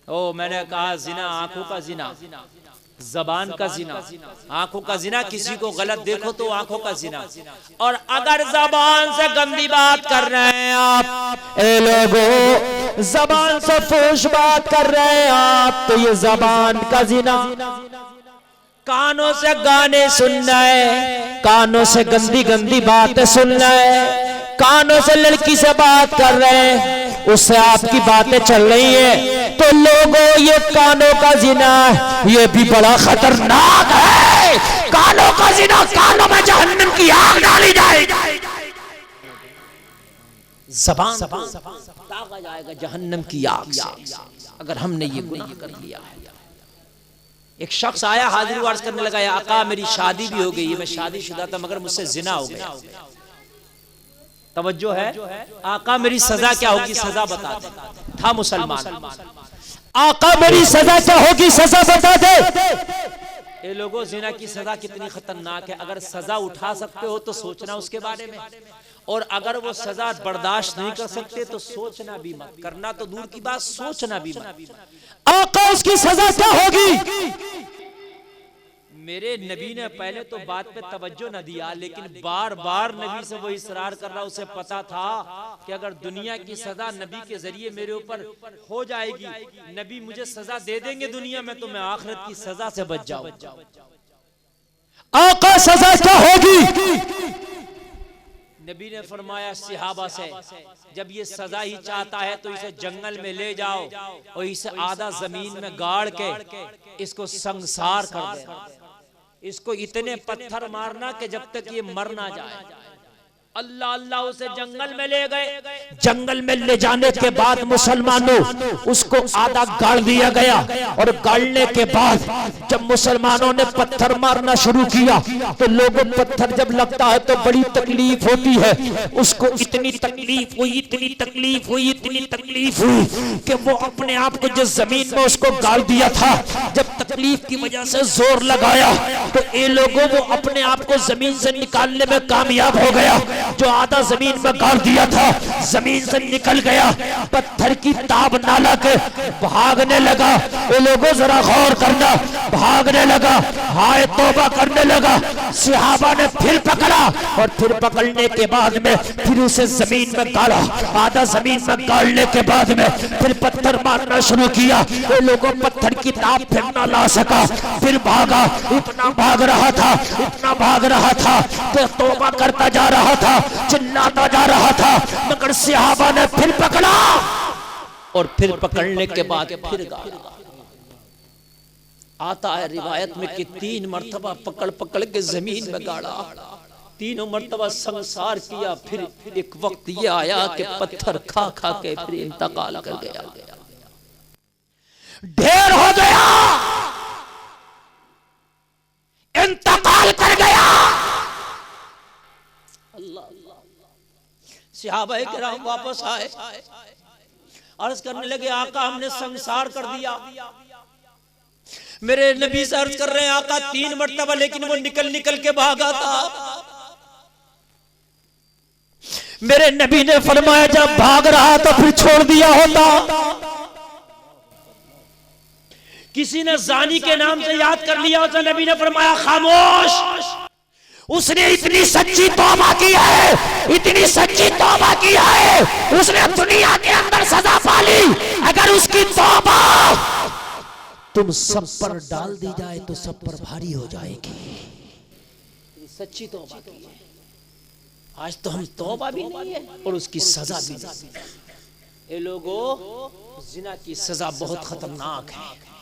میں نے کہا زنا آنکھوں کا زنا، زبان کا زنا، آنکھوں کا زنا، کسی کو غلط دیکھو تو آنکھوں کا زنا، اور اگر زبان سے گندی بات کر رہے ہیں آپ، اے لوگوں زبان سے فحش بات کر رہے ہیں آپ تو یہ زبان کا زنا۔ کانوں سے گانے سننا ہے، کانوں سے گندی گندی باتیں سننا ہے، کانوں سے لڑکی سے بات کر رہے ہیں، اس سے آپ کی باتیں چل رہی ہیں، تو لوگوں یہ کانوں کا زنا ہے، یہ بھی بڑا خطرناک ہے۔ کانوں کا زنا، کانوں میں جہنم کی آگ ڈالی جائے گی، زبان کو داغا جائے گا جہنم کی آگ سے اگر ہم نے یہ گناہ کر لیا ہے۔ ایک شخص آیا حاضری عرض کرنے لگا، یا آقا میری شادی بھی ہو گئی ہے، میں شادی شدہ تھا مگر مجھ سے زنا ہو گیا۔ توجہ ہے، آقا میری سزا کیا ہوگی، سزا بتا دے۔ تھا مسلمان، آقا میری سزا کیا ہوگی، سزا بتا دے۔ اے لوگوں زنا کی سزا کتنی خطرناک ہے، اگر سزا اٹھا سکتے ہو تو سوچنا اس کے بارے میں، اور اگر وہ سزا برداشت نہیں کر سکتے تو سوچنا بھی مت، کرنا تو دور کی بات سوچنا بھی مت۔ آقا اس کی سزا کیا ہوگی؟ میرے نبی نے پہلے تو بات پہ توجہ نہ دیا، لیکن بار بار نبی سے وہ اصرار کر رہا، اسے پتا تھا کہ اگر دنیا کی سزا نبی کے ذریعے میرے اوپر ہو جائے گی، نبی مجھے سزا دے دیں گے دنیا میں، تو میں آخرت کی سزا سے بچ جاؤں۔ آقا سزا کیا ہوگی؟ نبی نے فرمایا صحابہ سے، جب یہ سزا ہی چاہتا ہے تو اسے جنگل میں لے جاؤ اور اسے آدھا زمین میں گاڑ کے اس کو سنگسار کر دینا، اس کو اتنے پتھر مارنا کہ جب تک یہ مر نہ جائے۔ اللہ اللہ اسے جنگل میں لے گئے، جنگل میں لے جانے کے بعد مسلمانوں اس کو آدھا گاڑ دیا گیا، اور گاڑنے کے بعد جب مسلمانوں نے پتھر مارنا شروع کیا تو لوگوں پتھر جب لگتا ہے تو بڑی تکلیف ہوتی ہے، اس کو اتنی تکلیف ہوئی، اتنی تکلیف ہوئی، اتنی تکلیف ہوئی کہ وہ اپنے آپ کو جس زمین میں اس کو گاڑ دیا تھا، جب تکلیف کی وجہ سے زور لگایا تو اے لوگوں وہ اپنے آپ کو زمین سے نکالنے میں کامیاب ہو گیا، جو آدھا زمین میں گاڑ دیا تھا زمین سے نکل گیا، پتھر کی تاب نہ لگے بھاگنے لگا۔ اے لوگوں ذرا غور کرنا، بھاگنے لگا، ہائے توبہ کرنے لگا۔ صحابہ نے پھر پکڑا، اور پھر پکڑنے کے بعد میں پھر اسے زمین میں گاڑا، آدھا زمین میں گاڑنے کے بعد میں پھر پتھر مارنا شروع کیا۔ اے لوگوں پتھر کی تاب پھر نہ لا سکا، پھر بھاگا، اتنا بھاگ رہا تھا، اتنا بھاگ رہا تھا کہ توبہ کرتا جا رہا تھا، چلاتا جا رہا تھا، مگر صحابہ نے پھر پکڑا، اور پھر پکڑنے کے بعد پھر گاڑا۔ آتا ہے روایت میں کہ 3 مرتبہ پکڑ پکڑ کے زمین میں گاڑا، تینوں مرتبہ سنسار کیا، پھر ایک وقت یہ آیا کہ پتھر کھا کھا کے پھر انتقال کر گیا، ڈھیر ہو گیا، انتقال کر گیا۔ صحابہ کرام واپس آئے، عرض کرنے لگے آقا ہم نے سنسار کر دیا۔ میرے نبی سے عرض کر رہے ہیں آقا 3 مرتبہ، لیکن وہ نکل نکل کے بھاگا تھا۔ میرے نبی نے فرمایا جب بھاگ رہا تو پھر چھوڑ دیا ہوتا۔ کسی نے زانی کے نام سے یاد کر لیا ہوتا، نبی نے فرمایا خاموش، اس نے اتنی سچی توبہ کی ہے، اتنی سچی توبہ کی ہے، اس نے دنیا کے اندر سزا پالی، اگر اس کی توبہ تم سب پر ڈال دی جائے تو سب پر بھاری ہو جائے گی۔ سچی توبہ کی ہے، آج تو ہم توبہ بھی نہیں ہے اور اس کی سزا بھی نہیں۔ اے لوگوں زنا کی سزا بہت خطرناک ہے،